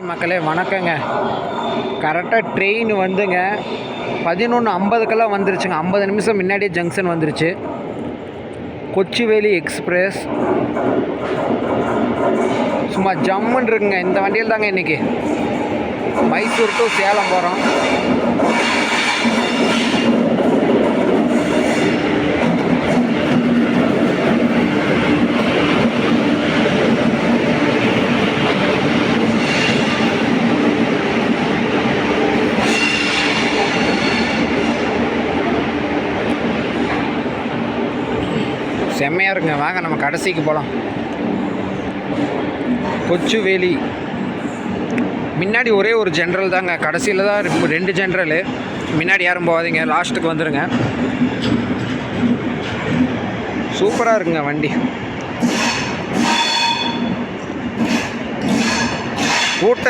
மக்களே வணக்கங்க. கரெக்டாக ட்ரெயின் வந்துங்க 11:50 வந்துருச்சுங்க. 50 நிமிஷம் முன்னாடியே ஜங்ஷன் வந்துருச்சு. கொச்சிவேலி எக்ஸ்பிரஸ் சும்மா ஜம்முன்னு இருக்குங்க. இந்த வண்டியில் தாங்க இன்றைக்கி மைசூர் டு சேலம் போகிறோம். செம்மையாக இருக்குங்க. வாங்க நம்ம கடைசிக்கு போகலாம். கொச்சுவேலி முன்னாடி ஒரே ஒரு ஜென்ரல் தாங்க. கடைசியில் தான் 2 ஜென்ரலு. முன்னாடி யாரும் போகாதீங்க, லாஸ்ட்டுக்கு வந்துடுங்க. சூப்பராக இருக்குங்க வண்டி. கூட்டம்